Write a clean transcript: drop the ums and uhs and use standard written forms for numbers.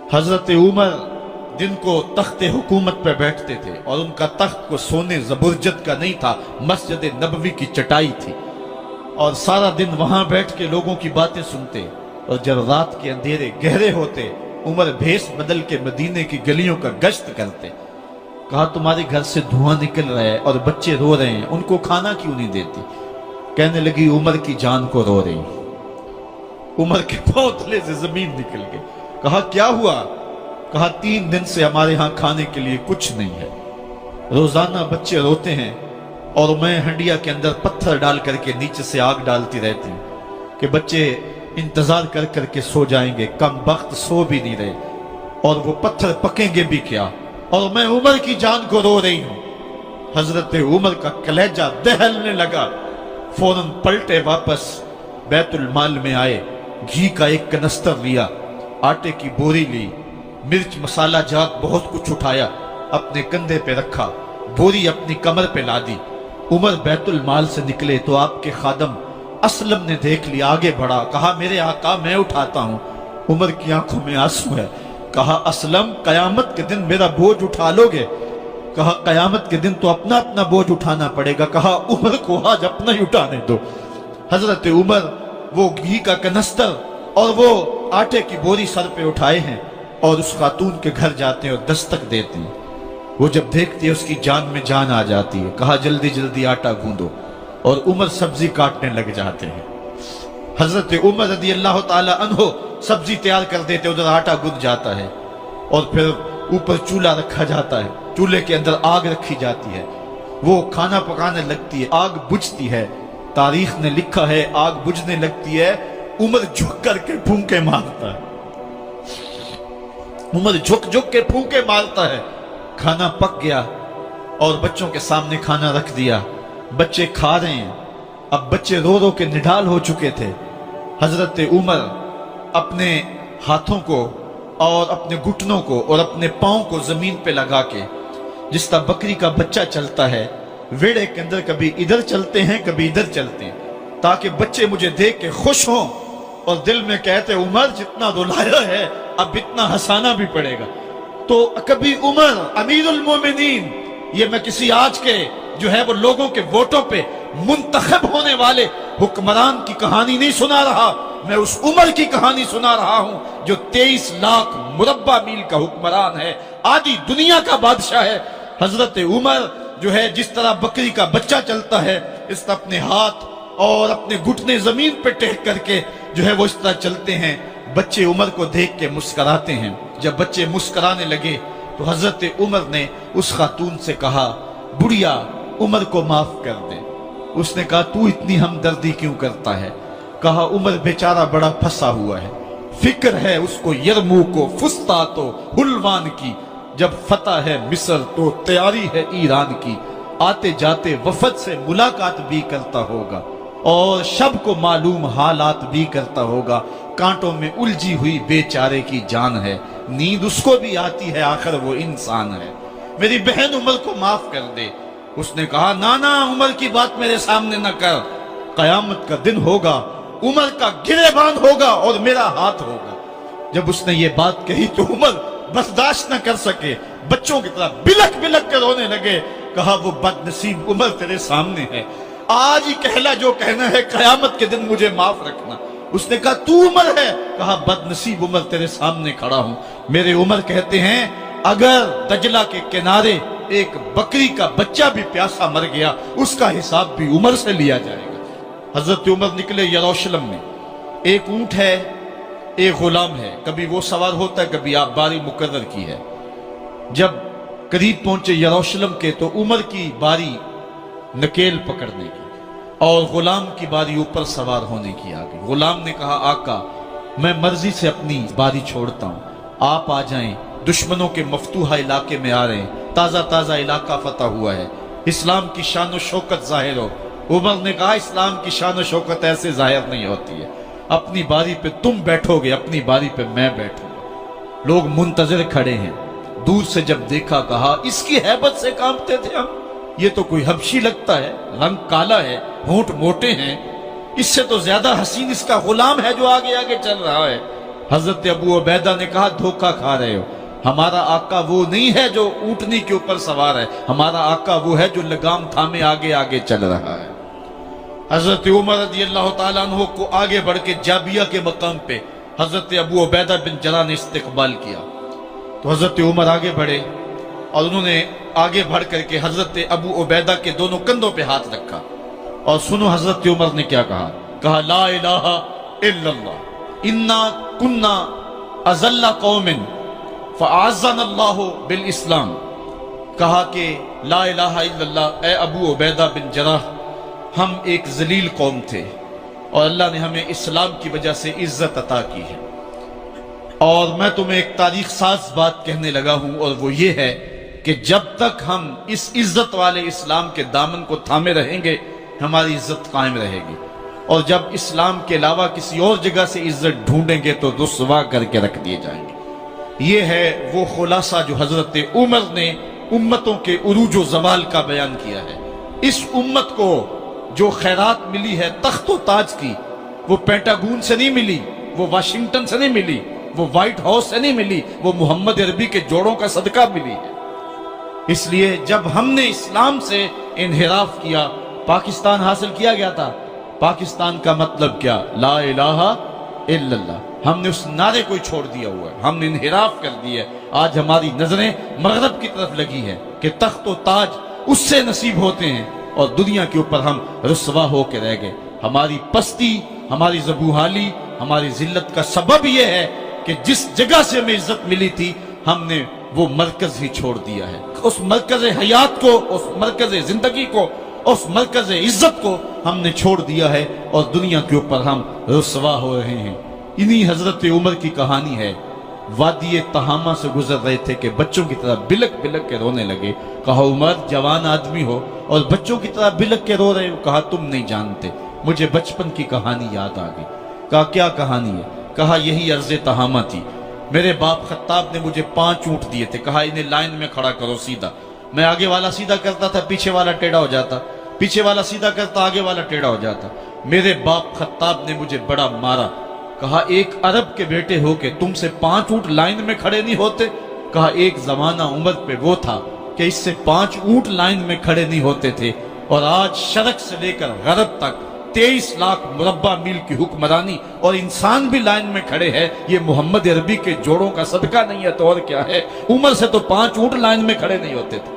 حضرت عمر दिन को तख्त हुकूमत पे बैठते थे और उनका तख्त को सोने जबरजद का नहीं था, मस्जिद नबवी की चटाई थी और सारा दिन वहां बैठ के लोगों की बातें सुनते। और जब रात के अंधेरे गहरे होते उमर भेष बदल के मदीने की गलियों का गश्त करते। कहा तुम्हारे घर से धुआं निकल रहा है और बच्चे रो रहे हैं, उनको खाना क्यों नहीं देती? कहने लगी उमर की जान को रो रही। उमर के पांव तले से जमीन निकल गई। कहा क्या हुआ? कहा 3 दिन से हमारे यहां खाने के लिए कुछ नहीं है, रोजाना बच्चे रोते हैं और मैं हंडिया के अंदर पत्थर डाल करके नीचे से आग डालती रहती हूं कि बच्चे इंतजार कर करके सो जाएंगे, कम वक्त सो भी नहीं रहे और वो पत्थर पकेंगे भी क्या, और मैं उमर की जान को रो रही हूं। हजरत उमर का कलेजा दहलने लगा। फौरन पलटे, वापस बैतुल माल में आए, घी का एक कनस्तर लिया, आटे की बोरी ली, मिर्च मसाला जात बहुत कुछ उठाया, अपने कंधे पे रखा, बोरी अपनी कमर पे लादी। उमर बैतुल माल से निकले तो आपके खादम असलम ने देख लिया, आगे बढ़ा, कहा मेरे आका मैं उठाता हूं। उमर की आंखों में आंसू है। कहा असलम कयामत के दिन मेरा बोझ उठा लोगे? कहा कयामत के दिन तो अपना अपना बोझ उठाना पड़ेगा। कहा उमर को आज अपना ही उठाने दो। हजरत उमर वो घी का कनस्तर और वो आटे की बोरी सर पे उठाए हैं और उस खातून के घर जाते हैं और दस्तक देते हैं। वो जब देखती है उसकी जान में जान आ जाती है। कहा जल्दी जल्दी आटा गूंदो, और उमर सब्जी काटने लग जाते हैं। हजरत उमर रज़ी अल्लाह ताला अन्हो सब्जी तैयार कर देते, उधर आटा गूंद जाता है और फिर ऊपर चूल्हा रखा जाता है, चूल्हे के अंदर आग रखी जाती है, वो खाना पकाने लगती है, आग बुझती है। तारीख ने लिखा है आग बुझने लगती है, उमर झुक करके फूंके मारता है। उमर झुक झुक के फूंके मारता है। खाना पक गया और बच्चों के सामने खाना रख दिया, बच्चे खा रहे हैं। अब बच्चे रो रो के निढाल हो चुके थे। हजरत उमर अपने हाथों को और अपने घुटनों को और अपने पांव को जमीन पे लगा के, जिस तरह बकरी का बच्चा चलता है वेड़े के अंदर, कभी इधर चलते हैं कभी इधर चलते हैं, ताकि बच्चे मुझे देख के खुश हों और दिल में कहते उमर जितना रुलाया है अब इतना हंसाना भी पड़ेगा। तो कभी उमर अमीरुल मोमिनीन, ये मैं किसी आज के जो है वो लोगों के वोटों पे मुंतखब होने वाले हुक्मरान की कहानी नहीं सुना रहा, मैं उस उमर की कहानी सुना रहा हूं जो 23 लाख मुरब्बा मील का हुक्मरान है, आधी दुनिया का बादशाह है। हजरत उमर जो है जिस तरह बकरी का बच्चा चलता है, इस तरह अपने हाथ और अपने घुटने जमीन पे टेक करके जो है वो इस तरह चलते हैं। बच्चे उमर को देख के मुस्कुराते हैं। जब बच्चे मुस्कुराने लगे तो हजरत उमर ने उस खातून से कहा बुढ़िया उमर को माफ कर दे। उसने कहा तू इतनी हमदर्दी क्यों करता है? कहा उमर बेचारा बड़ा फंसा हुआ है, फिक्र है उसको यरमूक को, फुस्तात हुलवान की, जब फतह है मिस्र तो तैयारी है ईरान की, आते जाते वफद से मुलाकात भी करता होगा और शब को मालूम हालात भी करता होगा, कांटों में उलझी हुई बेचारे की जान है, नींद उसको भी आती है, आखिर वो इंसान है, मेरी बहन उमर को माफ कर दे। उसने कहा नाना उमर की बात मेरे सामने न कर, कयामत का दिन होगा, उमर का गिरेबान होगा और मेरा हाथ होगा। जब उसने ये बात कही तो उमर बर्दाश्त न कर सके, बच्चों की तरह बिलक बिलक कर रोने लगे। कहा वो बदनसीब उमर तेरे सामने है, आज ही कहला जो कहना है, कयामत के दिन मुझे माफ रखना। उसने कहा तू उमर है? कहा बदनसीब उमर तेरे सामने खड़ा हूं। मेरे उमर कहते हैं अगर दजला के किनारे एक बकरी का बच्चा भी प्यासा मर गया उसका हिसाब भी उमर से लिया जाएगा। हजरत उमर निकले यरूशलेम में, एक ऊंट है एक गुलाम है, कभी वो सवार होता है कभी आप बारी मुकर्रर की है। जब करीब पहुंचे यरूशलेम के तो उमर की बारी नकेल पकड़ने की और गुलाम की बारी ऊपर सवार होने की आ गई। गुलाम ने कहा आका मैं मर्जी से अपनी बारी छोड़ता हूं, आप आ जाएं, दुश्मनों के मफतूहा इलाके में आ रहे हैं, ताजा ताजा इलाका फतह हुआ है, इस्लाम की शान और शौकत जाहिर हो। उमर ने कहा इस्लाम की शान और शौकत ऐसे जाहिर नहीं होती है, अपनी बारी पे तुम बैठोगे, अपनी बारी पे मैं बैठूंगा। लोग मुंतजर खड़े हैं, दूर से जब देखा कहा इसकी हैबत से कांपते थे हम, ये तो कोई हबशी लगता है, रंग काला है, होंठ मोटे हैं, इससे तो ज्यादा हसीन इसका गुलाम है जो आगे आगे चल रहा है। حضرت ابو عبیدہ نے کہا دھوکہ کھا رہے ہو، ہمارا آقا وہ نہیں ہے جو اونٹنی کے اوپر سوار ہے، ہمارا آقا وہ ہے جو لگام تھامے آگے آگے چل رہا ہے۔ حضرت عمر رضی اللہ تعالیٰ عنہ کو آگے بڑھ کے جابیہ کے مقام پہ حضرت ابو عبیدہ بن جراح نے استقبال کیا، تو حضرت عمر آگے بڑھے اور انہوں نے آگے بڑھ کر کے حضرت ابو عبیدہ کے دونوں کندھوں پہ ہاتھ رکھا، اور سنو حضرت عمر نے کیا کہا، کہا لا الہ الا اللہ انا کنا اذل قوم فاعزنا اللہ بالاسلام۔ کہا کہ لا الہ الا اللہ، اے ابو عبیدہ بن جراح، ہم ایک ذلیل قوم تھے اور اللہ نے ہمیں اسلام کی وجہ سے عزت عطا کی ہے۔ اور میں تمہیں ایک تاریخ ساز بات کہنے لگا ہوں، اور وہ یہ ہے کہ جب تک ہم اس عزت والے اسلام کے دامن کو تھامے رہیں گے ہماری عزت قائم رہے گی، اور جب اسلام کے علاوہ کسی اور جگہ سے عزت ڈھونڈیں گے تو رسوا کر کے رکھ دیے جائیں گے۔ یہ ہے وہ خلاصہ جو حضرت عمر نے امتوں کے عروج و زوال کا بیان کیا ہے۔ اس امت کو جو خیرات ملی ہے تخت و تاج کی، وہ پینٹاگون سے نہیں ملی، وہ واشنگٹن سے نہیں ملی، وہ وائٹ ہاؤس سے نہیں ملی، وہ محمد عربی کے جوڑوں کا صدقہ ملی ہے۔ اس لیے جب ہم نے اسلام سے انحراف کیا، پاکستان حاصل کیا گیا تھا، پاکستان کا مطلب کیا؟ لا الہ الا اللہ۔ ہم نے اس نعرے کو چھوڑ دیا ہوا ہے، ہم نے انحراف کر دیا ہے۔ آج ہماری نظریں مغرب کی طرف لگی ہے کہ تخت و تاج اس سے نصیب ہوتے ہیں، اور دنیا کے اوپر ہم رسوا ہو کے رہ گئے۔ ہماری پستی، ہماری زبوحالی، ہماری ذلت کا سبب یہ ہے کہ جس جگہ سے ہمیں عزت ملی تھی ہم نے وہ مرکز ہی چھوڑ دیا ہے۔ اس مرکز حیات کو، اس مرکز زندگی کو، اس مرکز عزت کو ہم نے چھوڑ دیا ہے، اور دنیا کے اوپر ہم رسوا ہو رہے ہیں۔ انہی حضرت عمر کی کہانی ہے۔ وادی تہامہ سے گزر رہے تھے کہ بچوں کی طرح بلک بلک کے رونے لگے۔ کہا عمر جوان آدمی ہو اور بچوں کی طرح بلک کے رو رہے ہو؟ کہا تم نہیں جانتے، مجھے بچپن کی کہانی یاد آ گئی۔ کہا کیا کہانی ہے؟ کہا یہی عرض تہامہ تھی، میرے باپ خطاب نے مجھے 5 اونٹ دیے تھے، کہا انہیں لائن میں کھڑا کرو سیدھا۔ میں آگے والا سیدھا کرتا تھا، پیچھے والا ٹیڑھا ہو جاتا، پیچھے والا سیدھا کرتا، آگے والا ٹیڑھا ہو جاتا۔ میرے باپ خطاب نے مجھے بڑا مارا۔ کہا ایک عرب کے بیٹے ہو کہ تم سے 5 اونٹ لائن میں کھڑے نہیں ہوتے؟ کہا ایک زمانہ عمر پہ وہ تھا کہ اس سے 5 اونٹ لائن میں کھڑے نہیں ہوتے تھے، اور آج شرق سے لے کر غرب تک 23 لاکھ مربع میل کی حکمرانی، اور انسان بھی لائن میں کھڑے ہیں۔ یہ محمد عربی کے جوڑوں کا صدقہ نہیں ہے تو اور کیا ہے؟ عمر سے تو 5 اونٹ لائن میں کھڑے نہیں ہوتے تھے۔